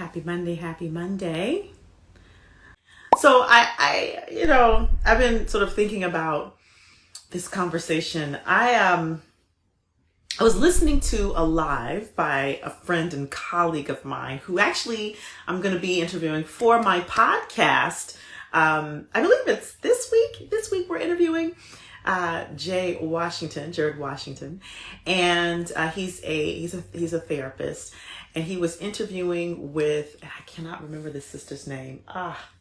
Happy Monday, happy Monday. So I've been sort of thinking about this conversation. I was listening to a live by a friend and colleague of mine who actually I'm going to be interviewing for my podcast. I believe it's this week. This week we're interviewing Jared Washington, and he's a therapist, and he was interviewing with, I cannot remember the sister's name.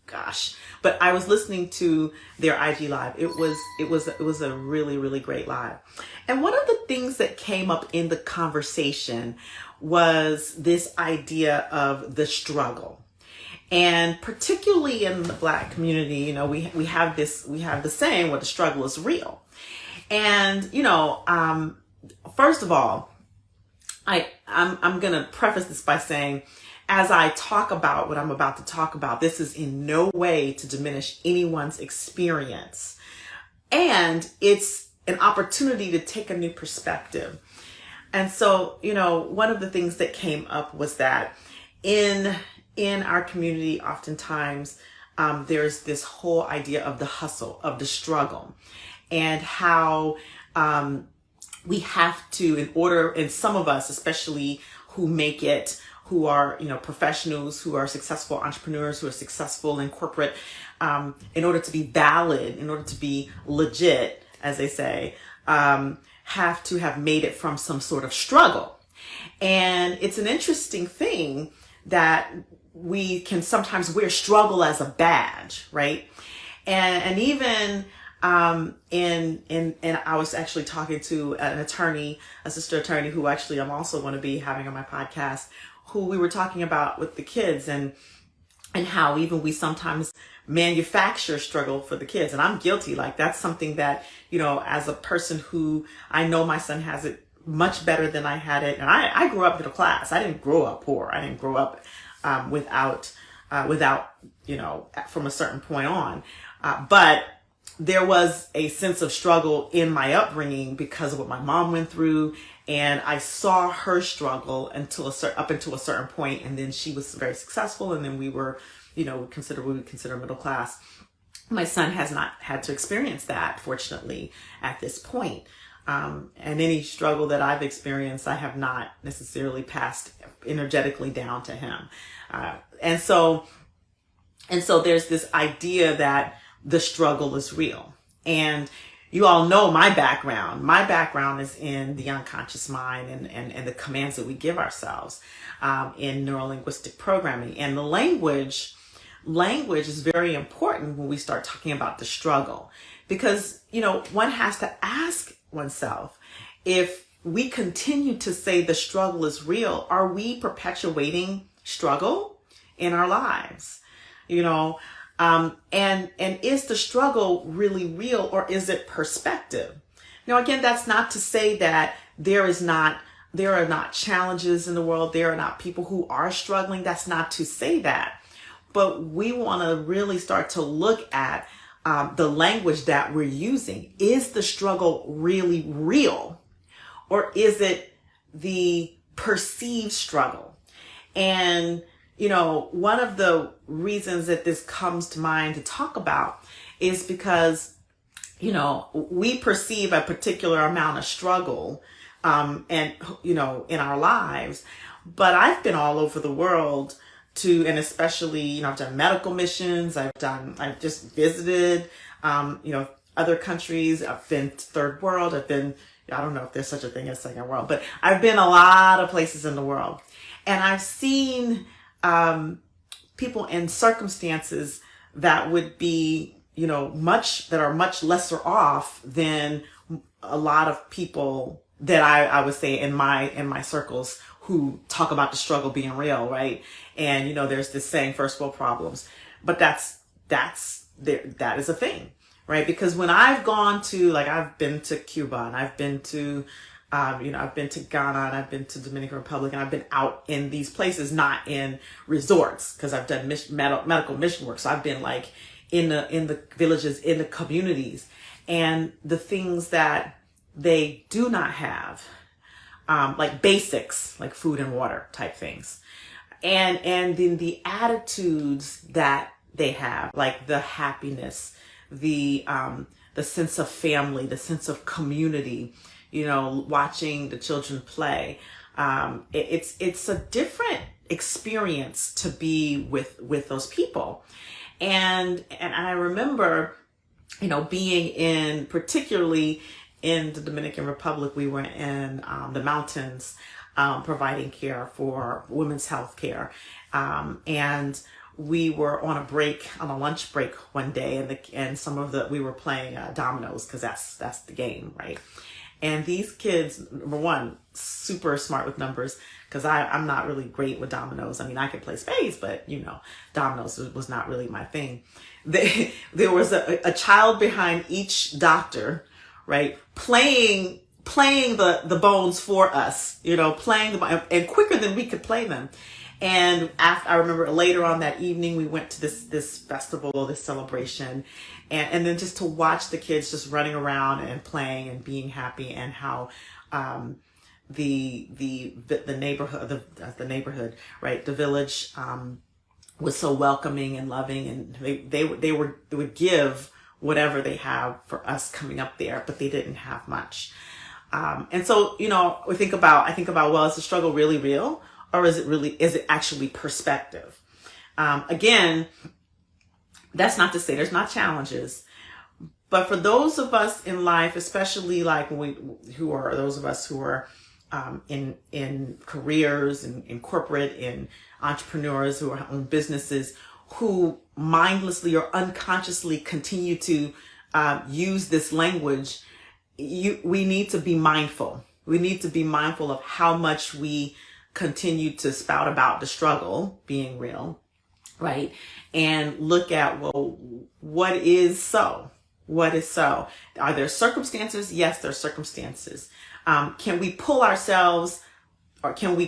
Gosh, but I was listening to their IG live. It was a really, really great live. And one of the things that came up in the conversation was this idea of the struggle. And particularly in the Black community, we have the saying where the struggle is real. And, first of all, I'm going to preface this by saying, as I talk about what I'm about to talk about, this is in no way to diminish anyone's experience. And it's an opportunity to take a new perspective. And so, one of the things that came up was that in our community, oftentimes, there's this whole idea of the hustle, of the struggle, and how we have to, and some of us, especially who make it, who are, professionals, who are successful entrepreneurs, who are successful in corporate, in order to be valid, in order to be legit, as they say, have to have made it from some sort of struggle. And it's an interesting thing that we can sometimes wear struggle as a badge, right? And even and I was actually talking to an attorney, a sister attorney, who actually I'm also going to be having on my podcast, who we were talking about with the kids and how even we sometimes manufacture struggle for the kids. And I'm guilty. Like, that's something that, as a person who, I know my son has it much better than I had it. And I grew up middle class. I didn't grow up poor. I didn't grow up without from a certain point on. But there was a sense of struggle in my upbringing because of what my mom went through. And I saw her struggle up until a certain point, and then she was very successful, and then we were, we would consider middle class. My son has not had to experience that, fortunately, at this point. And any struggle that I've experienced, I have not necessarily passed energetically down to him. And so there's this idea that the struggle is real. And you all know my background. My background is in the unconscious mind and the commands that we give ourselves in neurolinguistic programming. And the language is very important when we start talking about the struggle, because, one has to ask oneself, if we continue to say the struggle is real, are we perpetuating struggle in our lives? And is the struggle really real, or is it perspective? Now, again, that's not to say that there are not challenges in the world. There are not people who are struggling. That's not to say that. But we want to really start to look at the language that we're using. Is the struggle really real, or is it the perceived struggle? And one of the reasons that this comes to mind to talk about is because, we perceive a particular amount of struggle, in our lives. But I've been all over the world and especially, I've done medical missions. I've just visited, other countries. I've been third world. I don't know if there's such a thing as second world, but I've been a lot of places in the world, and I've seen people in circumstances that would be, much lesser off than a lot of people that I would say in my circles who talk about the struggle being real, right? And, there's this saying, first world problems, but that is a thing, right? Because when I've gone to, I've been to Cuba, and I've been to, I've been to Ghana, and I've been to Dominican Republic, and I've been out in these places, not in resorts, because I've done medical mission work. So I've been in the villages, in the communities, and the things that they do not have, like basics, like food and water type things. And then the attitudes that they have, like the happiness, the sense of family, the sense of community, watching the children play. It's a different experience to be with those people. And I remember, being particularly in the Dominican Republic, we were in the mountains, providing care for women's health care. And we were on a lunch break one day, and we were playing dominoes, because that's the game, right? And these kids, number one, super smart with numbers, because I'm not really great with dominoes. I mean, I could play spades, but dominoes was not really my thing. There was a child behind each doctor, right, playing the bones for us, playing and quicker than we could play them. And I remember later on that evening, we went to this festival, this celebration, and then just to watch the kids just running around and playing and being happy, and how the neighborhood, right, the village was so welcoming and loving, and they would give whatever they have for us coming up there, but they didn't have much. And so, I think about, well, is the struggle really real? Or is it actually perspective? Again, that's not to say there's not challenges, but for those of us in life, especially like those of us who are in careers, in corporate, in entrepreneurs who own businesses, who mindlessly or unconsciously continue to use this language, we need to be mindful. We need to be mindful of how much we continue to spout about the struggle being real, right? And look at, well, what is so? What is so? Are there circumstances? Yes, there are circumstances. Can we pull ourselves, or can we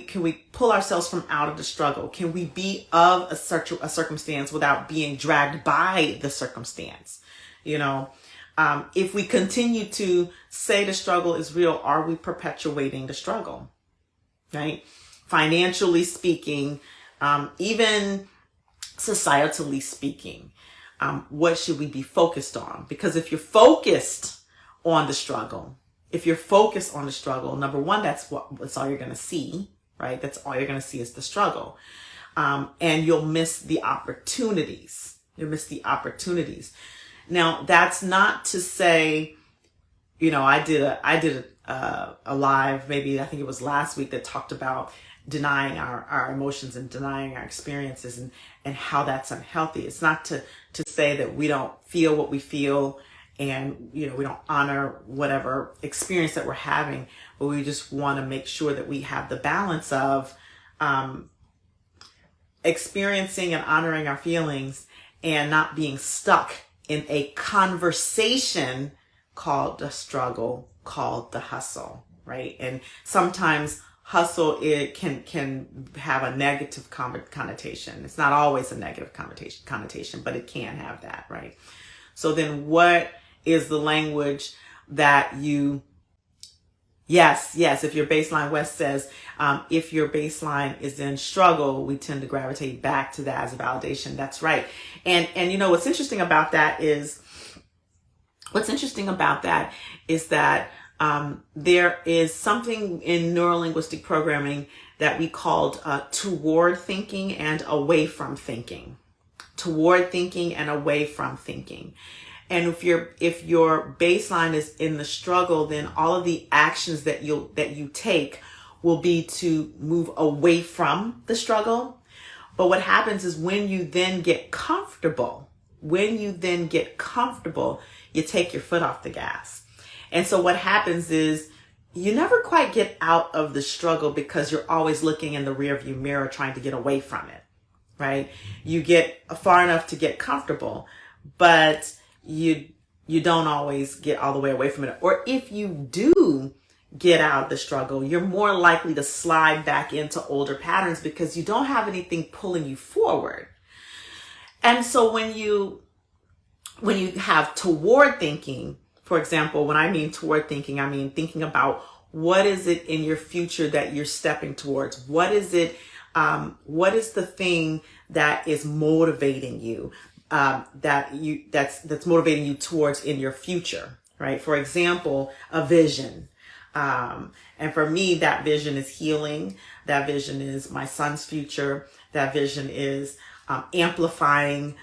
pull ourselves from out of the struggle? Can we be of a circumstance without being dragged by the circumstance? If we continue to say the struggle is real, are we perpetuating the struggle? Right? Financially speaking, even societally speaking, what should we be focused on? Because if you're focused on the struggle, number one, that's all you're going to see, right? That's all you're going to see is the struggle. And you'll miss the opportunities. Now, that's not to say, I did a live, maybe I think it was last week, that talked about denying our emotions and denying our experiences, and how that's unhealthy. It's not to say that we don't feel what we feel, and we don't honor whatever experience that we're having, but we just want to make sure that we have the balance of experiencing and honoring our feelings, and not being stuck in a conversation called the struggle, called the hustle, right? And sometimes hustle, it can have a negative connotation. It's not always a negative connotation, but it can have that, right? So then what is the language that yes, if your baseline, West says, if your baseline is in struggle, we tend to gravitate back to that as a validation. That's right. And what's interesting about that is that there is something in neurolinguistic programming that we called toward thinking and away from thinking. Toward thinking and away from thinking. And if your baseline is in the struggle, then all of the actions that you take will be to move away from the struggle. But what happens is when you then get comfortable, you take your foot off the gas. And so what happens is you never quite get out of the struggle, because you're always looking in the rearview mirror trying to get away from it, right? You get far enough to get comfortable, but you don't always get all the way away from it. Or if you do get out of the struggle, you're more likely to slide back into older patterns, because you don't have anything pulling you forward. And so when you have toward thinking, for example, when I mean toward thinking, I mean thinking about what is it in your future that you're stepping towards? What is it What is the thing that is motivating you, that's motivating you towards in your future, right? For example, a vision. And for me, that vision is healing. That vision is my son's future. That vision is amplifying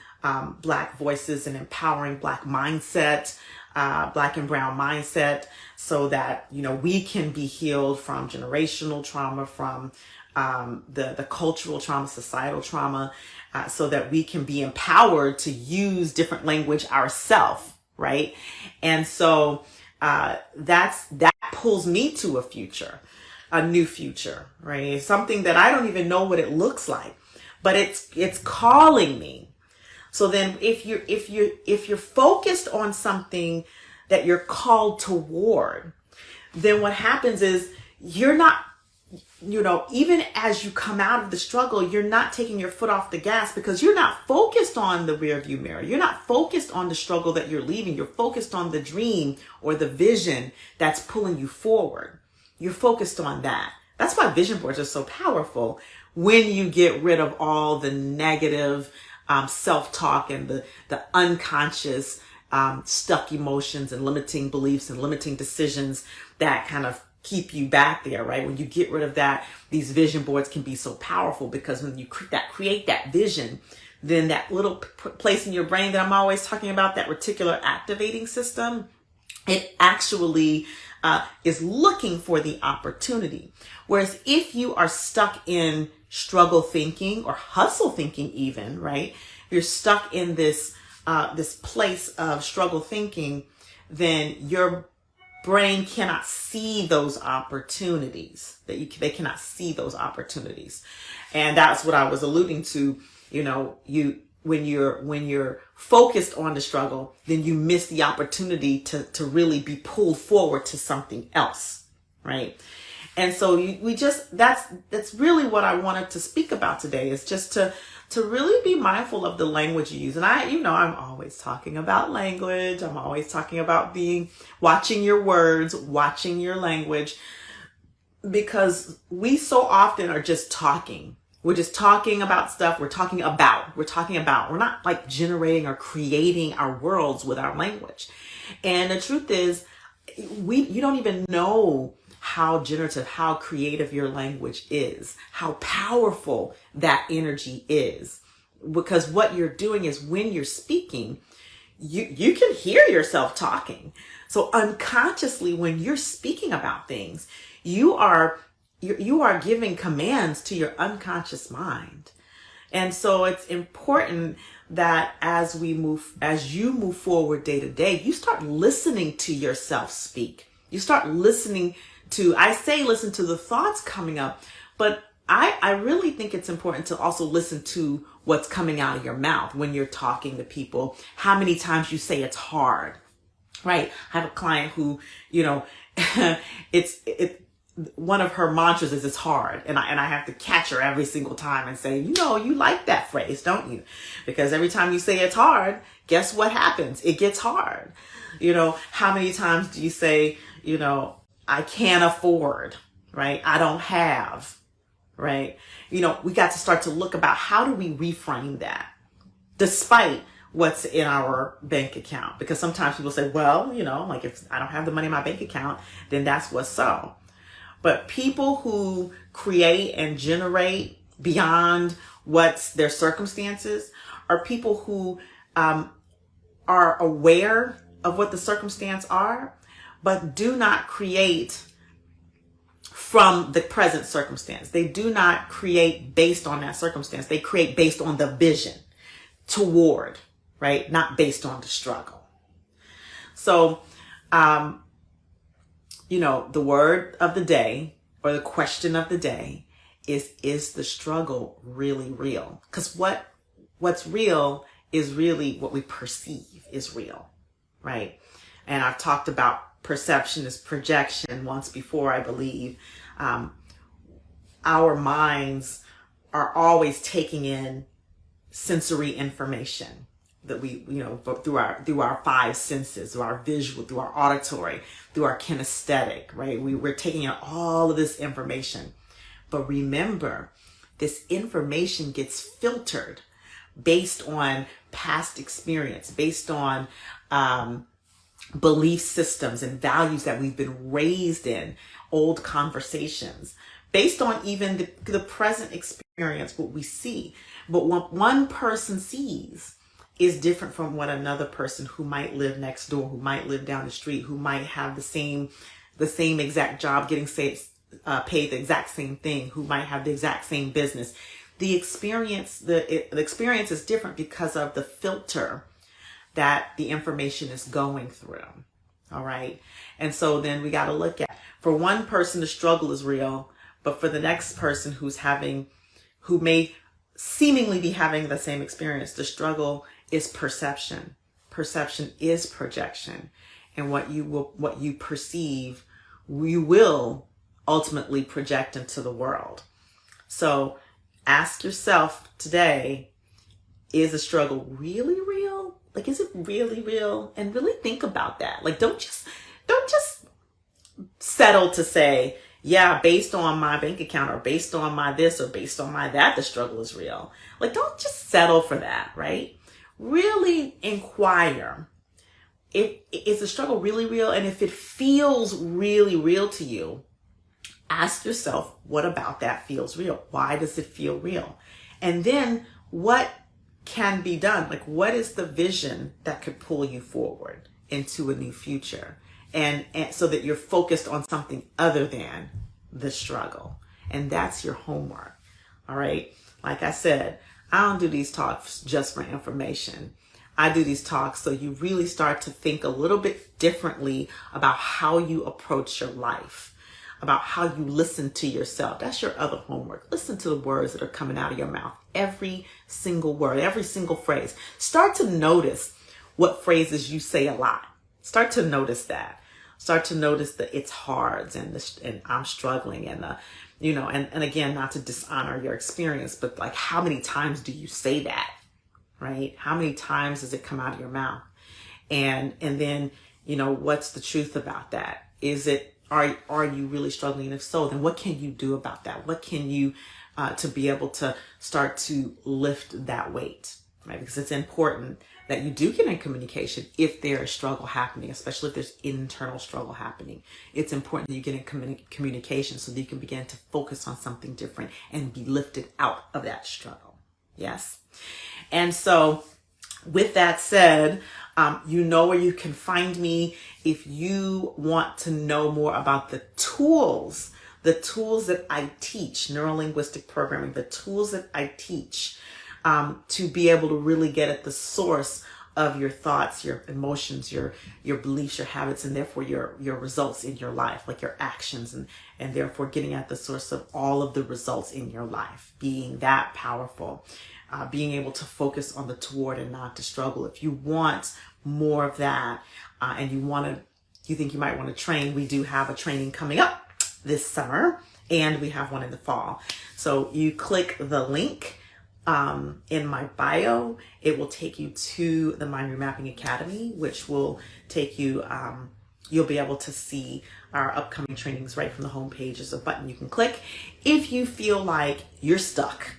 Black voices and empowering Black mindset, Black and brown mindset, so that, we can be healed from generational trauma, from the cultural trauma, societal trauma, so that we can be empowered to use different language ourselves, right? And so that pulls me to a new future, right? It's something that I don't even know what it looks like, but it's calling me. So then if you're focused on something that you're called toward, then what happens is you're not, even as you come out of the struggle, you're not taking your foot off the gas, because you're not focused on the rear view mirror. You're not focused on the struggle that you're leaving. You're focused on the dream or the vision that's pulling you forward. You're focused on that. That's why vision boards are so powerful. When you get rid of all the negative self-talk and the unconscious stuck emotions and limiting beliefs and limiting decisions that kind of keep you back there, right? When you get rid of that, these vision boards can be so powerful, because when you create that vision, then that little place in your brain that I'm always talking about, that reticular activating system, it actually is looking for the opportunity. Whereas if you are stuck in struggle thinking or hustle thinking even, right? You're stuck in this place of struggle thinking, then your brain cannot see those opportunities. They cannot see those opportunities. And that's what I was alluding to. When you're focused on the struggle, then you miss the opportunity to really be pulled forward to something else, right? And so that's really what I wanted to speak about today, is just to really be mindful of the language you use. And I'm always talking about language. I'm always talking about watching your words, watching your language, because we so often are just talking. We're just talking about stuff. We're talking about. We're not like generating or creating our worlds with our language. And the truth is, you don't even know how generative, how creative your language is, how powerful that energy is. Because what you're doing is, when you're speaking, you can hear yourself talking. So unconsciously, when you're speaking about things, you are giving commands to your unconscious mind. And so it's important that as you move forward day to day, you start listening to yourself speak. You start listening to the thoughts coming up, but I really think it's important to also listen to what's coming out of your mouth when you're talking to people. How many times you say it's hard, right? I have a client who, one of her mantras is, it's hard. And I have to catch her every single time and say, you like that phrase, don't you? Because every time you say it's hard, guess what happens? It gets hard. How many times do you say, I can't afford, right? I don't have, right? We got to start to look about, how do we reframe that despite what's in our bank account? Because sometimes people say, well, like, if I don't have the money in my bank account, then that's what's so. But people who create and generate beyond what's their circumstances are people who are aware of what the circumstance are, but do not create from the present circumstance. They do not create based on that circumstance. They create based on the vision toward, right? Not based on the struggle. So, the word of the day, or the question of the day, is the struggle really real? Because what's real is really what we perceive is real, right? And I've talked about perception is projection once before, I believe. Our minds are always taking in sensory information that we, through our five senses, through our visual, through our auditory, through our kinesthetic, right? We're taking in all of this information. But remember this information gets filtered based on past experience, based on belief systems and values that we've been raised in, old conversations, based on even the present experience, what we see. But what one person sees is different from what another person who might live next door, who might live down the street, who might have the same exact job, getting paid the exact same thing, who might have the exact same business. The experience is different because of the filter that the information is going through. All right. And so then we got to look at, for one person, the struggle is real, but for the next person who may seemingly be having the same experience, the struggle is perception. Perception is projection. And what you perceive, you will ultimately project into the world. So ask yourself today, is the struggle really real? Like, is it really real? And really think about that. Like, don't just settle to say, yeah, based on my bank account or based on my this or based on my that, the struggle is real. Like, don't just settle for that, right? Really inquire. Is the struggle really real? And if it feels really real to you, ask yourself, what about that feels real? Why does it feel real? And then what can be done? Like, what is the vision that could pull you forward into a new future? And so that you're focused on something other than the struggle. And that's your homework. All right. Like I said, I don't do these talks just for information. I do these talks so you really start to think a little bit differently about how you approach your life, about how you listen to yourself. That's your other homework. Listen to the words that are coming out of your mouth. Every single word, every single phrase. Start to notice what phrases you say a lot. Start to notice that. Start to notice the it's hard and I'm struggling and and again, not to dishonor your experience, but like, how many times do you say that, right? How many times does it come out of your mouth? And then, what's the truth about that? Are you really struggling? And if so, then what can you do about that? What can you, to be able to start to lift that weight, right? Because it's important that you do get in communication if there is struggle happening, especially if there's internal struggle happening. It's important that you get in communication so that you can begin to focus on something different and be lifted out of that struggle. Yes. And so with that said, you know where you can find me if you want to know more about the tools that I teach, neuro-linguistic programming, the tools that I teach to be able to really get at the source of your thoughts, your emotions, your beliefs, your habits, and therefore your results in your life, like your actions, and therefore getting at the source of all of the results in your life, being that powerful, being able to focus on the toward and not the struggle. If you want more of that, and you think you might want to train, we do have a training coming up this summer, and we have one in the fall. So you click the link in my bio. It will take you to the Mind Remapping Academy, which will take you, you'll be able to see our upcoming trainings right from the homepage. There's a button you can click. If you feel like you're stuck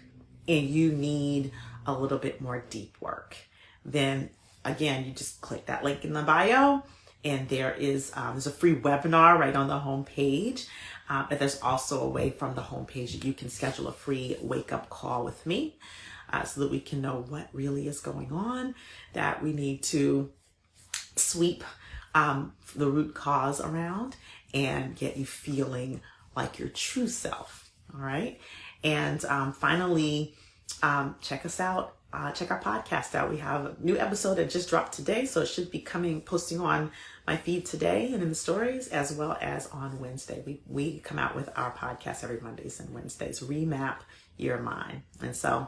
and you need a little bit more deep work, then again, you just click that link in the bio, and there's a free webinar right on the homepage. But there's also a way from the homepage that you can schedule a free wake-up call with me so that we can know what really is going on, that we need to sweep the root cause around and get you feeling like your true self. All right. And finally, check us out. Check our podcast out. We have a new episode that just dropped today, so it should be posting on my feed today and in the stories, as well as on Wednesday. We come out with our podcast every Mondays and Wednesdays. Remap your mind. And so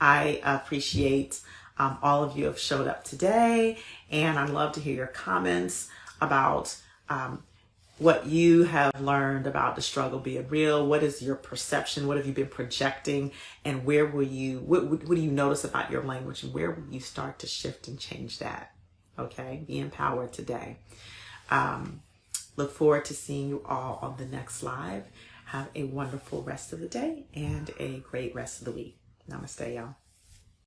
I appreciate all of you have showed up today, and I'd love to hear your comments about what you have learned about the struggle being real. What is your perception? What have you been projecting? And where will what do you notice about your language? And where will you start to shift and change that? Okay. Be empowered today. Look forward to seeing you all on the next live. Have a wonderful rest of the day and a great rest of the week. Namaste, y'all.